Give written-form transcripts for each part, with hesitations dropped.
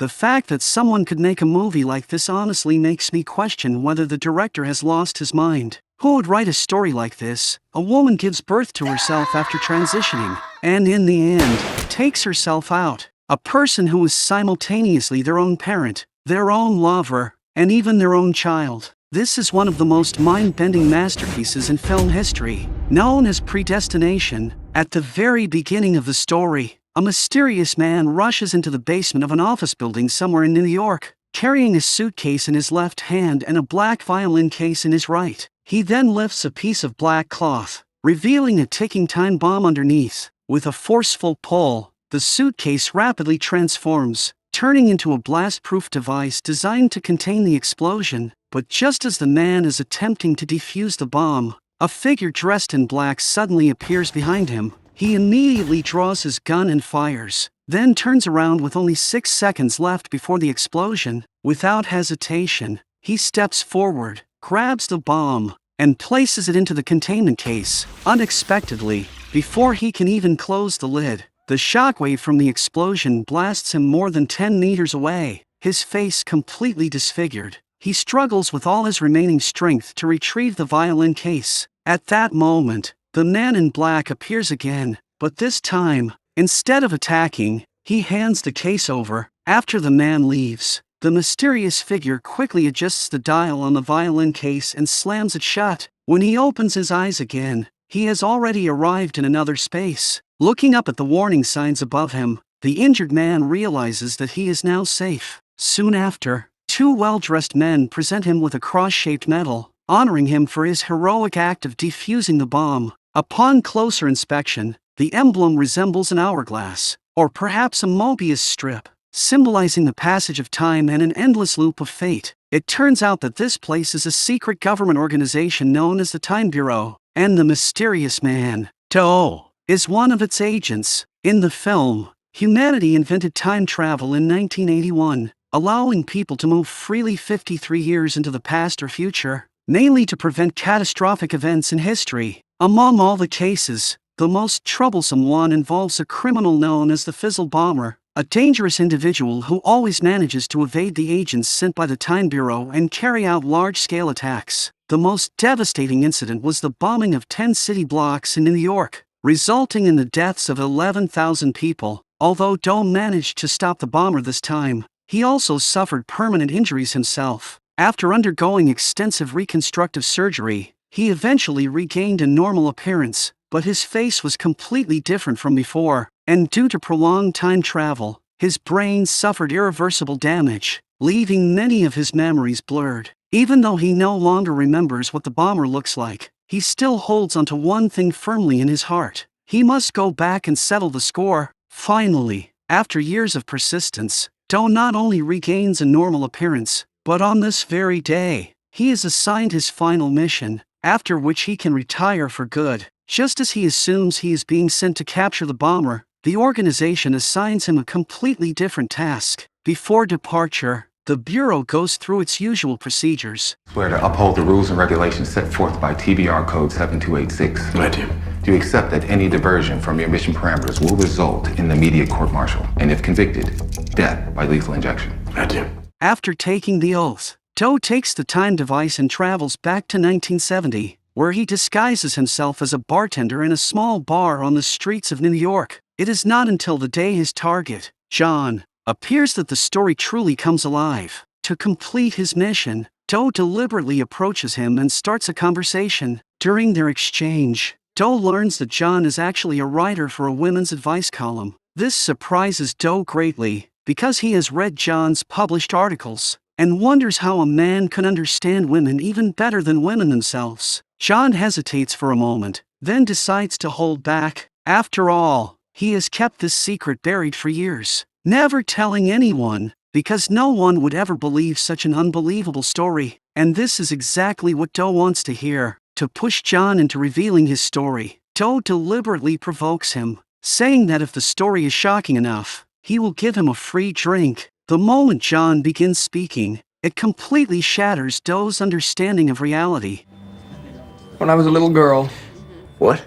The fact that someone could make a movie like this honestly makes me question whether the director has lost his mind. Who would write a story like this? A woman gives birth to herself after transitioning, and in the end, takes herself out. A person who is simultaneously their own parent, their own lover, and even their own child. This is one of the most mind-bending masterpieces in film history. Known as Predestination, at the very beginning of the story, a mysterious man rushes into the basement of an office building somewhere in New York, carrying a suitcase in his left hand and a black violin case in his right. He then lifts a piece of black cloth, revealing a ticking time bomb underneath. With a forceful pull, the suitcase rapidly transforms, turning into a blast-proof device designed to contain the explosion. But just as the man is attempting to defuse the bomb, a figure dressed in black suddenly appears behind him. He immediately draws his gun and fires, then turns around with only 6 seconds left before the explosion. Without hesitation, he steps forward, grabs the bomb, and places it into the containment case. Unexpectedly, before he can even close the lid, the shockwave from the explosion blasts him more than 10 meters away, his face completely disfigured. He struggles with all his remaining strength to retrieve the violin case. At that moment, the man in black appears again, but this time, instead of attacking, he hands the case over. After the man leaves, the mysterious figure quickly adjusts the dial on the violin case and slams it shut. When he opens his eyes again, he has already arrived in another space. Looking up at the warning signs above him, the injured man realizes that he is now safe. Soon after, 2 well-dressed men present him with a cross-shaped medal, honoring him for his heroic act of defusing the bomb. Upon closer inspection, the emblem resembles an hourglass, or perhaps a Mobius strip, symbolizing the passage of time and an endless loop of fate. It turns out that this place is a secret government organization known as the Time Bureau, and the mysterious man, To, is one of its agents. In the film, humanity invented time travel in 1981, allowing people to move freely 53 years into the past or future, mainly to prevent catastrophic events in history. Among all the cases, the most troublesome one involves a criminal known as the Fizzle Bomber, a dangerous individual who always manages to evade the agents sent by the Time Bureau and carry out large-scale attacks. The most devastating incident was the bombing of 10 city blocks in New York, resulting in the deaths of 11,000 people. Although Do managed to stop the bomber this time, he also suffered permanent injuries himself. After undergoing extensive reconstructive surgery, he eventually regained a normal appearance, but his face was completely different from before, and due to prolonged time travel, his brain suffered irreversible damage, leaving many of his memories blurred. Even though he no longer remembers what the bomber looks like, he still holds onto one thing firmly in his heart. He must go back and settle the score. Finally, after years of persistence, Do not only regains a normal appearance, but on this very day, he is assigned his final mission, after which he can retire for good. Just as he assumes he is being sent to capture the bomber, the organization assigns him a completely different task. Before departure, the Bureau goes through its usual procedures. Swear to uphold the rules and regulations set forth by TBR Code 7286. I do. Do you accept that any diversion from your mission parameters will result in immediate court-martial, and if convicted, death by lethal injection? I do. After taking the oath, Do takes the time device and travels back to 1970, where he disguises himself as a bartender in a small bar on the streets of New York. It is not until the day his target, John, appears that the story truly comes alive. To complete his mission, Do deliberately approaches him and starts a conversation. During their exchange, Do learns that John is actually a writer for a women's advice column. This surprises Do greatly, because he has read John's published articles, and wonders how a man can understand women even better than women themselves. John hesitates for a moment, then decides to hold back. After all, he has kept this secret buried for years, never telling anyone, because no one would ever believe such an unbelievable story. And this is exactly what Do wants to hear. To push John into revealing his story, Do deliberately provokes him, saying that if the story is shocking enough, he will give him a free drink. The moment John begins speaking, it completely shatters Do's understanding of reality. When I was a little girl. What?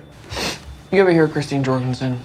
You ever hear Christine Jorgensen?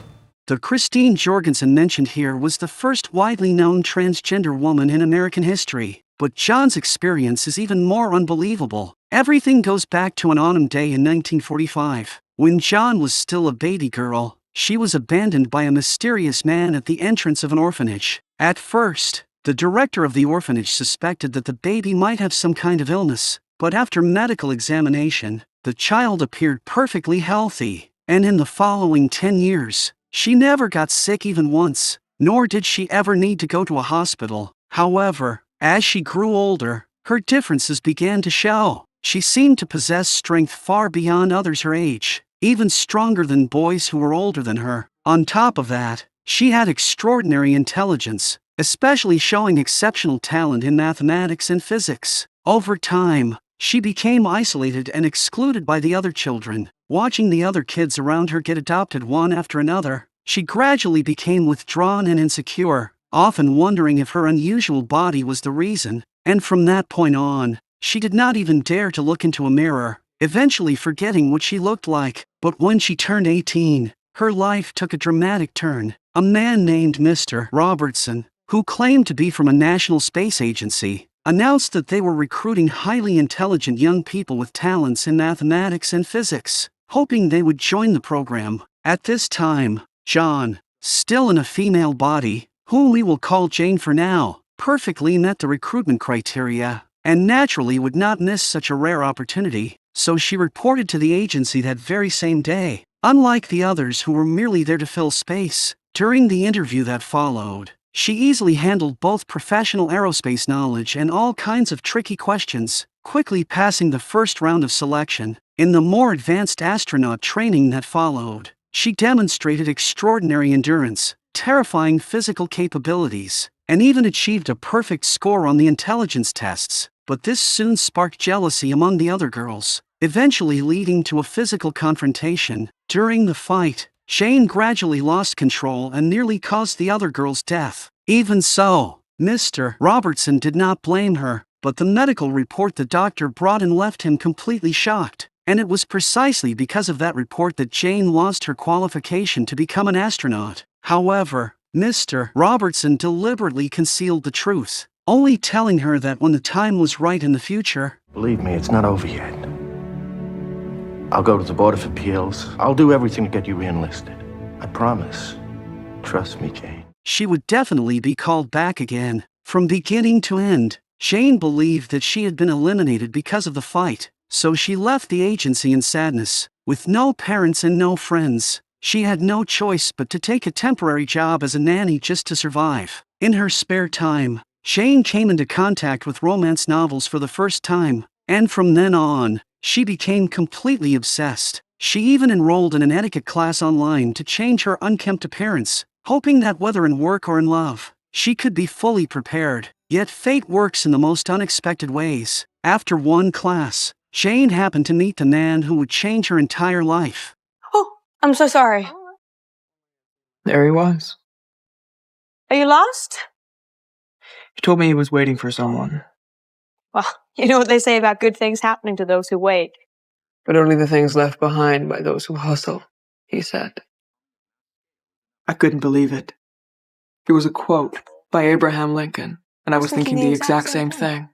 The Christine Jorgensen mentioned here was the first widely known transgender woman in American history. But John's experience is even more unbelievable. Everything goes back to an autumn day in 1945. When John was still a baby girl, she was abandoned by a mysterious man at the entrance of an orphanage. At first, the director of the orphanage suspected that the baby might have some kind of illness, but after medical examination, the child appeared perfectly healthy, and in the following 10 years, she never got sick even once, nor did she ever need to go to a hospital. However, as she grew older, her differences began to show. She seemed to possess strength far beyond others her age, even stronger than boys who were older than her. On top of that, she had extraordinary intelligence, especially showing exceptional talent in mathematics and physics. Over time, she became isolated and excluded by the other children. Watching the other kids around her get adopted one after another, she gradually became withdrawn and insecure, often wondering if her unusual body was the reason, and from that point on, she did not even dare to look into a mirror, eventually forgetting what she looked like. But when she turned 18, her life took a dramatic turn. A man named Mr. Robertson, who claimed to be from a national space agency, announced that they were recruiting highly intelligent young people with talents in mathematics and physics, hoping they would join the program. At this time, John, still in a female body, whom we will call Jane for now, perfectly met the recruitment criteria, and naturally would not miss such a rare opportunity, so she reported to the agency that very same day. Unlike the others who were merely there to fill space, during the interview that followed, she easily handled both professional aerospace knowledge and all kinds of tricky questions, quickly passing the first round of selection. In the more advanced astronaut training that followed, she demonstrated extraordinary endurance, terrifying physical capabilities, and even achieved a perfect score on the intelligence tests. But this soon sparked jealousy among the other girls, eventually leading to a physical confrontation. During the fight, Jane gradually lost control and nearly caused the other girl's death. Even so, Mr. Robertson did not blame her, but the medical report the doctor brought in left him completely shocked. And it was precisely because of that report that Jane lost her qualification to become an astronaut. However, Mr. Robertson deliberately concealed the truth, only telling her that when the time was right in the future. Believe me, it's not over yet. I'll go to the Board of Appeals. I'll do everything to get you re-enlisted. I promise. Trust me, Jane. She would definitely be called back again. From beginning to end, Jane believed that she had been eliminated because of the fight, so she left the agency in sadness. With no parents and no friends, she had no choice but to take a temporary job as a nanny just to survive. In her spare time, Jane came into contact with romance novels for the first time, and from then on, she became completely obsessed. She even enrolled in an etiquette class online to change her unkempt appearance, hoping that whether in work or in love, she could be fully prepared. Yet fate works in the most unexpected ways. After one class, Jane happened to meet the man who would change her entire life. Oh, I'm so sorry. There he was. Are you lost? He told me he was waiting for someone, Well, you know what they say about good things happening to those who wait. but only the things left behind by those who hustle, he said. I couldn't believe it. It was a quote by Abraham Lincoln, and I was thinking the exact same thing.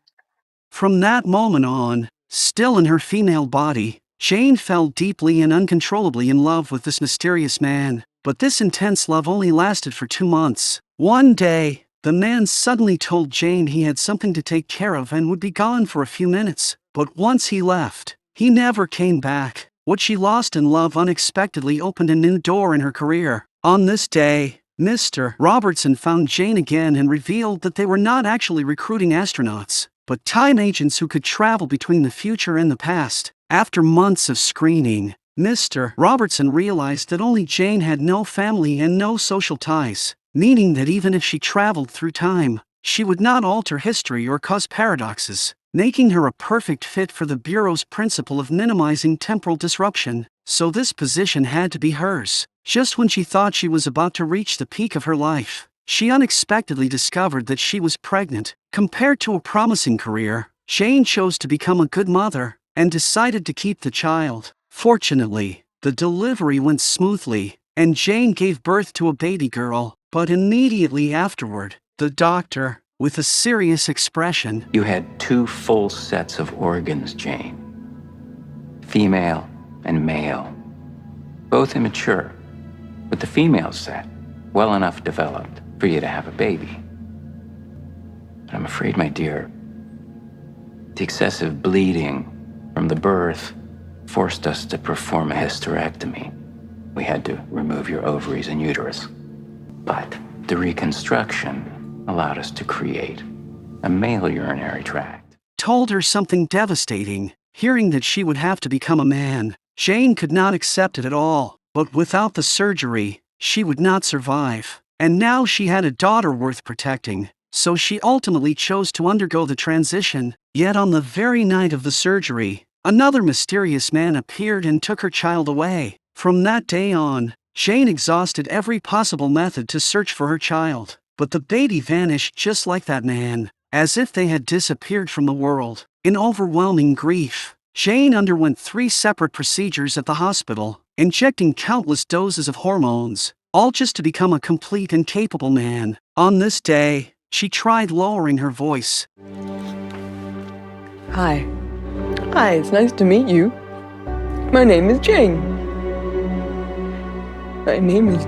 From that moment on, still in her female body, Jane fell deeply and uncontrollably in love with this mysterious man. But this intense love only lasted for 2 months. One day, the man suddenly told Jane he had something to take care of and would be gone for a few minutes. But once he left, he never came back. What she lost in love unexpectedly opened a new door in her career. On this day, Mr. Robertson found Jane again and revealed that they were not actually recruiting astronauts, but time agents who could travel between the future and the past. After months of screening, Mr. Robertson realized that only Jane had no family and no social ties, meaning that even if she traveled through time, she would not alter history or cause paradoxes, making her a perfect fit for the Bureau's principle of minimizing temporal disruption. So this position had to be hers. Just when she thought she was about to reach the peak of her life, she unexpectedly discovered that she was pregnant. Compared to a promising career, Jane chose to become a good mother and decided to keep the child. Fortunately, the delivery went smoothly, and Jane gave birth to a baby girl, but immediately afterward, the doctor, with a serious expression, You had 2 full sets of organs, Jane. Female and male. Both immature, but the female set well enough developed for you to have a baby. But I'm afraid, my dear, the excessive bleeding from the birth forced us to perform a hysterectomy. We had to remove your ovaries and uterus. But the reconstruction allowed us to create a male urinary tract. told her something devastating. Hearing that she would have to become a man, Jane could not accept it at all, but without the surgery, she would not survive. And now she had a daughter worth protecting, so she ultimately chose to undergo the transition. Yet on the very night of the surgery, another mysterious man appeared and took her child away. From that day on, Jane exhausted every possible method to search for her child, but the baby vanished just like that man, as if they had disappeared from the world. In overwhelming grief, Jane underwent 3 separate procedures at the hospital, injecting countless doses of hormones, all just to become a complete and capable man. On this day, she tried lowering her voice. Hi. Hi, it's nice to meet you. My name is Jane. My name is...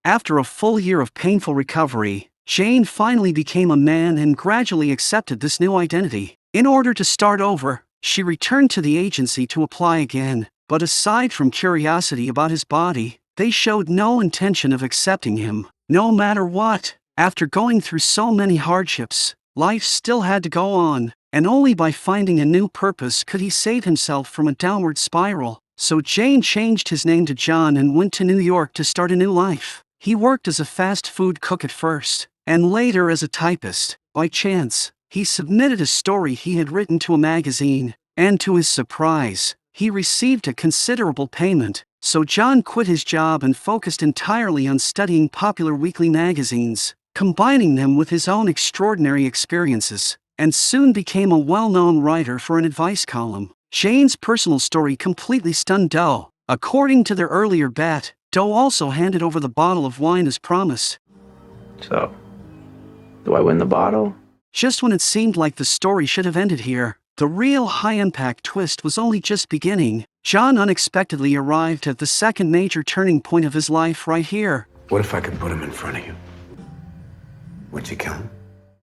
After a full year of painful recovery, Jane finally became a man and gradually accepted this new identity. In order to start over, she returned to the agency to apply again, but aside from curiosity about his body, they showed no intention of accepting him. No matter what, after going through so many hardships, life still had to go on, and only by finding a new purpose could he save himself from a downward spiral. So Jane changed his name to John and went to New York to start a new life. He worked as a fast food cook at first, and later as a typist. By chance, he submitted a story he had written to a magazine, and to his surprise, he received a considerable payment. So John quit his job and focused entirely on studying popular weekly magazines, combining them with his own extraordinary experiences, and soon became a well-known writer for an advice column. Jane's personal story completely stunned Doe. According to their earlier bet, Doe also handed over the bottle of wine as promised. So, do I win the bottle? Just when it seemed like the story should have ended here, the real high-impact twist was only just beginning. John unexpectedly arrived at the second major turning point of his life right here. What if I could put him in front of you? Would you kill him?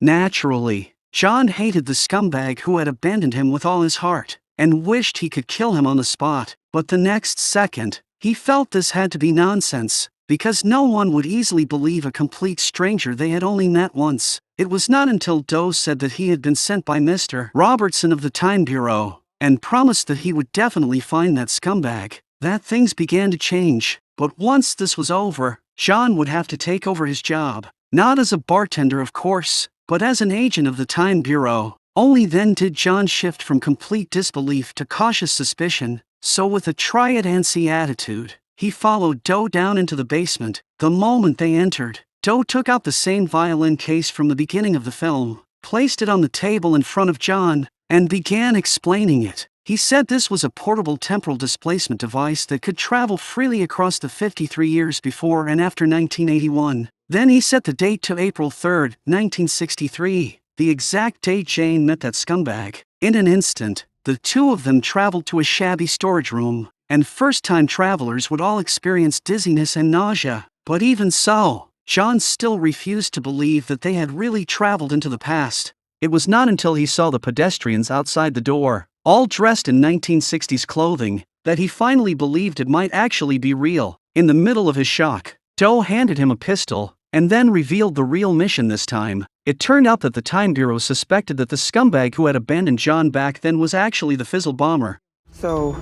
Naturally, John hated the scumbag who had abandoned him with all his heart, and wished he could kill him on the spot. But the next second, he felt this had to be nonsense, because no one would easily believe a complete stranger they had only met once. It was not until Doe said that he had been sent by Mr. Robertson of the Time Bureau, and promised that he would definitely find that scumbag, that things began to change. But once this was over, John would have to take over his job. Not as a bartender, of course, but as an agent of the Time Bureau. Only then did John shift from complete disbelief to cautious suspicion. So with a try-it-and-see attitude, he followed Doe down into the basement. The moment they entered, Doe took out the same violin case from the beginning of the film, placed it on the table in front of John, and began explaining it. He said this was a portable temporal displacement device that could travel freely across the 53 years before and after 1981. Then he set the date to April 3rd, 1963, the exact date Jane met that scumbag. In an instant, the two of them traveled to a shabby storage room, and first-time travelers would all experience dizziness and nausea. But even so, John still refused to believe that they had really traveled into the past. It was not until he saw the pedestrians outside the door, all dressed in 1960s clothing, that he finally believed it might actually be real. In the middle of his shock, Doe handed him a pistol, and then revealed the real mission this time. It turned out that the Time Bureau suspected that the scumbag who had abandoned John back then was actually the Fizzle bomber. So,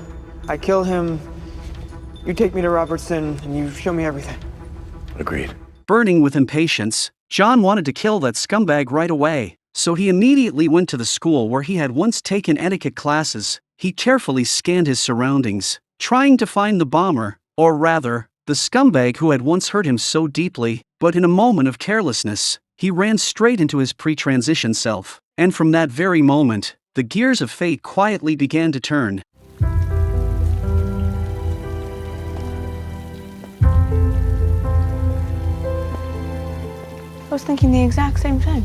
I kill him, you take me to Robertson, and you show me everything. Agreed. Burning with impatience, John wanted to kill that scumbag right away, so he immediately went to the school where he had once taken etiquette classes. He carefully scanned his surroundings, trying to find the bomber, or rather, the scumbag who had once hurt him so deeply. But in a moment of carelessness, he ran straight into his pre-transition self, and from that very moment, the gears of fate quietly began to turn. was thinking the exact same thing.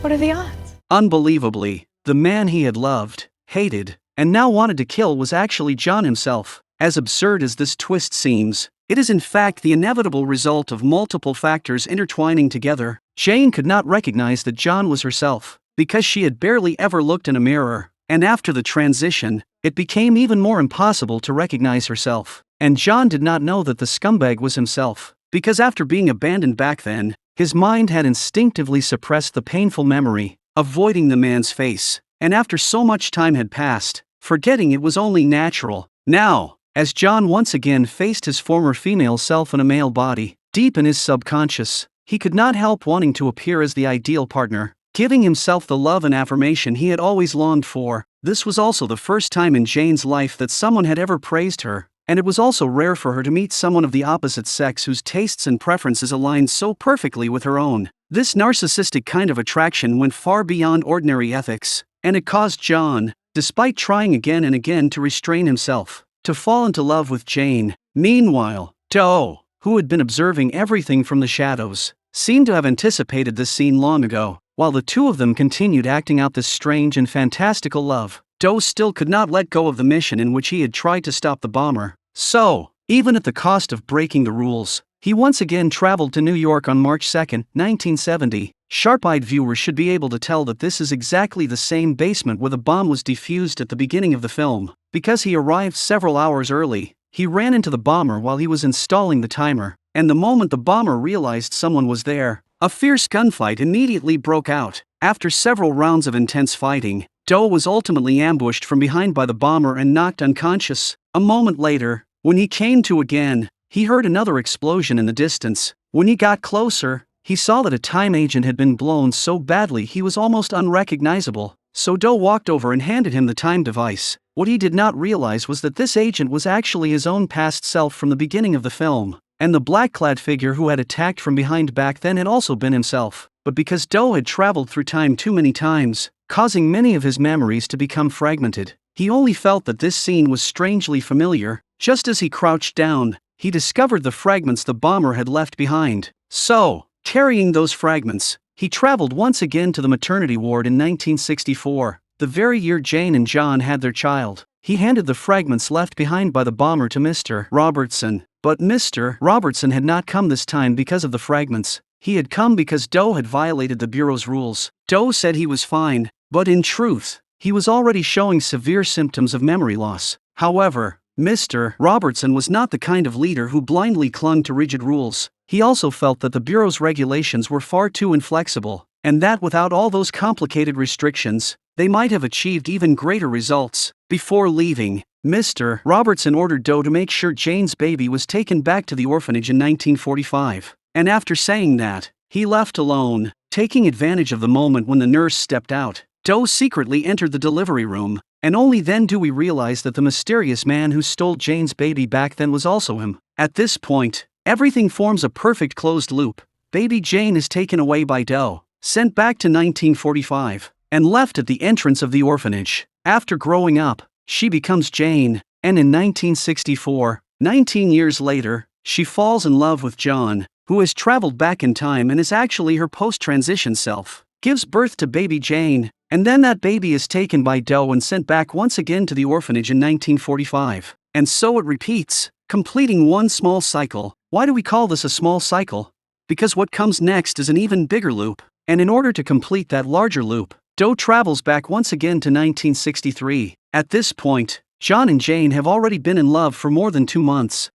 What are the odds? Unbelievably, the man he had loved, hated, and now wanted to kill was actually John himself. As absurd as this twist seems, it is in fact the inevitable result of multiple factors intertwining together. Jane could not recognize that John was herself, because she had barely ever looked in a mirror, and after the transition, it became even more impossible to recognize herself. And John did not know that the scumbag was himself, because after being abandoned back then, his mind had instinctively suppressed the painful memory, avoiding the man's face, and after so much time had passed, forgetting it was only natural. Now, as John once again faced his former female self in a male body, deep in his subconscious, he could not help wanting to appear as the ideal partner, giving himself the love and affirmation he had always longed for. This was also the first time in Jane's life that someone had ever praised her, and it was also rare for her to meet someone of the opposite sex whose tastes and preferences aligned so perfectly with her own. This narcissistic kind of attraction went far beyond ordinary ethics, and it caused John, despite trying again and again to restrain himself, to fall into love with Jane. Meanwhile, Doe, who had been observing everything from the shadows, seemed to have anticipated this scene long ago. While the two of them continued acting out this strange and fantastical love, Doe still could not let go of the mission in which he had tried to stop the bomber. So, even at the cost of breaking the rules, he once again traveled to New York on March 2, 1970. Sharp-eyed viewers should be able to tell that this is exactly the same basement where the bomb was defused at the beginning of the film. Because he arrived several hours early, he ran into the bomber while he was installing the timer, and the moment the bomber realized someone was there, a fierce gunfight immediately broke out. After several rounds of intense fighting, Doe was ultimately ambushed from behind by the bomber and knocked unconscious. A moment later, when he came to again, he heard another explosion in the distance. When he got closer, he saw that a time agent had been blown so badly he was almost unrecognizable. So Doe walked over and handed him the time device. What he did not realize was that this agent was actually his own past self from the beginning of the film, and the black-clad figure who had attacked from behind back then had also been himself. But because Doe had traveled through time too many times, causing many of his memories to become fragmented, he only felt that this scene was strangely familiar. Just as he crouched down, he discovered the fragments the bomber had left behind. So, carrying those fragments, he traveled once again to the maternity ward in 1964, the very year Jane and John had their child. He handed the fragments left behind by the bomber to Mr. Robertson, but Mr. Robertson had not come this time because of the fragments. He had come because Doe had violated the Bureau's rules. Doe said he was fine, but in truth, he was already showing severe symptoms of memory loss. However, Mr. Robertson was not the kind of leader who blindly clung to rigid rules. He also felt that the Bureau's regulations were far too inflexible, and that without all those complicated restrictions, they might have achieved even greater results. Before leaving, Mr. Robertson ordered Doe to make sure Jane's baby was taken back to the orphanage in 1945. And after saying that, he left alone. Taking advantage of the moment when the nurse stepped out, Doe secretly entered the delivery room, and only then do we realize that the mysterious man who stole Jane's baby back then was also him. At this point, everything forms a perfect closed loop. Baby Jane is taken away by Doe, sent back to 1945, and left at the entrance of the orphanage. After growing up, she becomes Jane, and in 1964, 19 years later, she falls in love with John, who has traveled back in time and is actually her post-transition self, gives birth to baby Jane, and then that baby is taken by Doe and sent back once again to the orphanage in 1945. And so it repeats, completing one small cycle. Why do we call this a small cycle? Because what comes next is an even bigger loop, and in order to complete that larger loop, Doe travels back once again to 1963. At this point, John and Jane have already been in love for more than 2 months.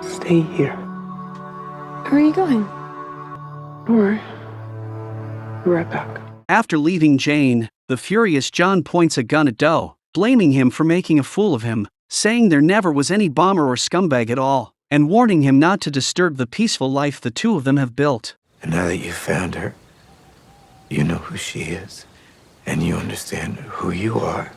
Stay here. Where are you going? Don't worry. Be right back. After leaving Jane, the furious John points a gun at Doe, blaming him for making a fool of him, saying there never was any bomber or scumbag at all, and warning him not to disturb the peaceful life the two of them have built. And now that you found her, you know who she is, and you understand who you are.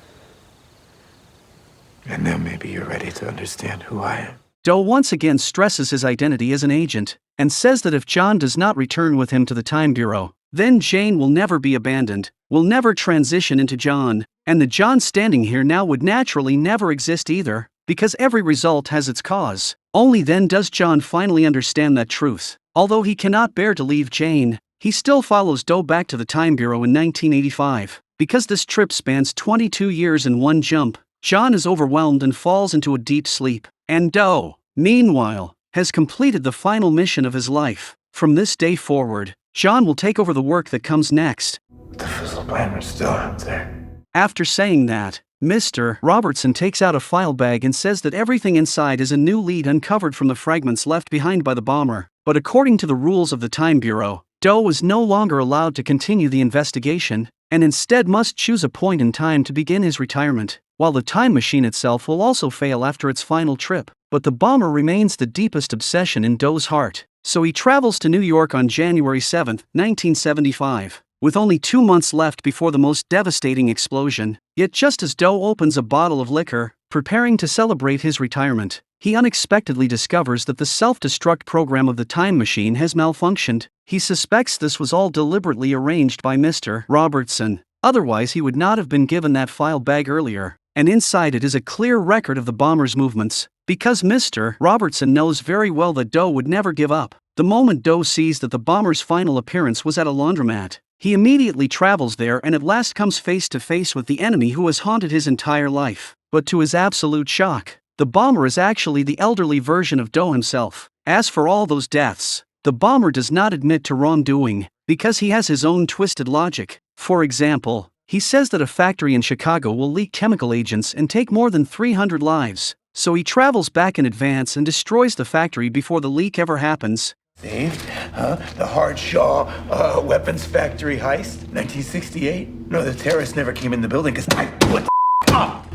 And now maybe you're ready to understand who I am. Doe once again stresses his identity as an agent, and says that if John does not return with him to the Time Bureau, then Jane will never be abandoned, will never transition into John, and the John standing here now would naturally never exist either, because every result has its cause. Only then does John finally understand that truth. Although he cannot bear to leave Jane, he still follows Doe back to the Time Bureau in 1985. Because this trip spans 22 years in one jump, John is overwhelmed and falls into a deep sleep. And Doe, meanwhile, has completed the final mission of his life. From this day forward, John will take over the work that comes next. The fizzle planter's still out there. After saying that, Mr. Robertson takes out a file bag and says that everything inside is a new lead uncovered from the fragments left behind by the bomber. But according to the rules of the Time Bureau, Doe is no longer allowed to continue the investigation, and instead must choose a point in time to begin his retirement, while the time machine itself will also fail after its final trip. But the bomber remains the deepest obsession in Doe's heart, so he travels to New York on January 7, 1975. With only 2 months left before the most devastating explosion, yet just as Doe opens a bottle of liquor, preparing to celebrate his retirement, he unexpectedly discovers that the self-destruct program of the time machine has malfunctioned. He suspects this was all deliberately arranged by Mr. Robertson, otherwise he would not have been given that file bag earlier, and inside it is a clear record of the bomber's movements. Because Mr. Robertson knows very well that Doe would never give up, the moment Doe sees that the bomber's final appearance was at a laundromat, he immediately travels there and at last comes face to face with the enemy who has haunted his entire life. But to his absolute shock, the bomber is actually the elderly version of Doe himself. As for all those deaths, the bomber does not admit to wrongdoing, because he has his own twisted logic. For example, he says that a factory in Chicago will leak chemical agents and take more than 300 lives, so he travels back in advance and destroys the factory before the leak ever happens. Saved? The Hardshaw weapons factory heist? 1968? No, the terrorists never came in the building because I put up.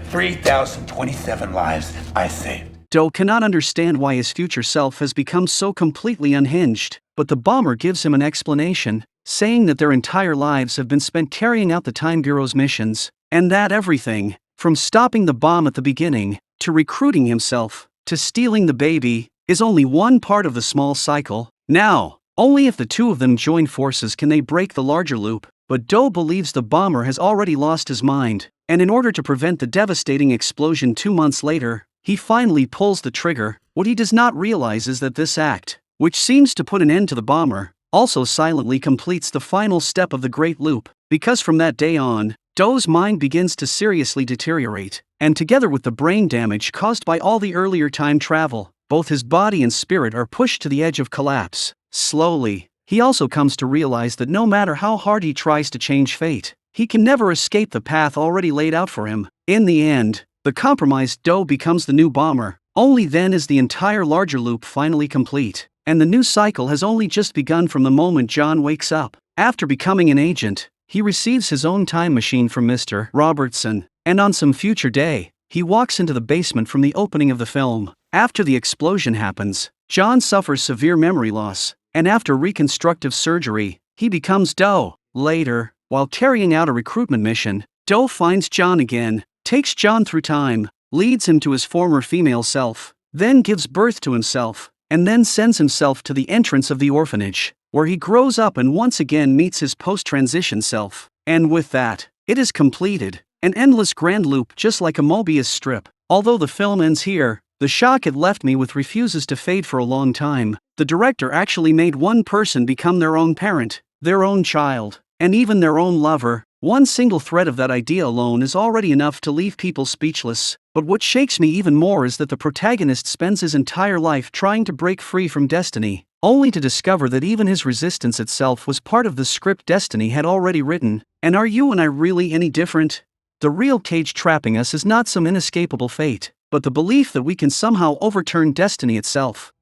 3,027 lives I saved. Doe cannot understand why his future self has become so completely unhinged, but the bomber gives him an explanation, saying that their entire lives have been spent carrying out the Time Bureau's missions, and that everything, from stopping the bomb at the beginning, to recruiting himself, to stealing the baby, is only one part of the small cycle. Now, only if the two of them join forces can they break the larger loop. But Doe believes the bomber has already lost his mind, and in order to prevent the devastating explosion 2 months later, he finally pulls the trigger. What he does not realize is that this act, which seems to put an end to the bomber, also silently completes the final step of the Great Loop, because from that day on, Doe's mind begins to seriously deteriorate, and together with the brain damage caused by all the earlier time travel, both his body and spirit are pushed to the edge of collapse. Slowly, he also comes to realize that no matter how hard he tries to change fate, he can never escape the path already laid out for him. In the end, the compromised Doe becomes the new bomber. Only then is the entire larger loop finally complete, and the new cycle has only just begun from the moment John wakes up. After becoming an agent, he receives his own time machine from Mr. Robertson, and on some future day, he walks into the basement from the opening of the film. After the explosion happens, John suffers severe memory loss, and after reconstructive surgery, he becomes Doe. Later, while carrying out a recruitment mission, Doe finds John again, takes John through time, leads him to his former female self, then gives birth to himself, and then sends himself to the entrance of the orphanage, where he grows up and once again meets his post-transition self. And with that, it is completed, an endless grand loop just like a Mobius strip. Although the film ends here, the shock it left me with refuses to fade for a long time. The director actually made one person become their own parent, their own child, and even their own lover. One single thread of that idea alone is already enough to leave people speechless. But what shakes me even more is that the protagonist spends his entire life trying to break free from destiny, only to discover that even his resistance itself was part of the script destiny had already written. And are you and I really any different? The real cage trapping us is not some inescapable fate, but the belief that we can somehow overturn destiny itself.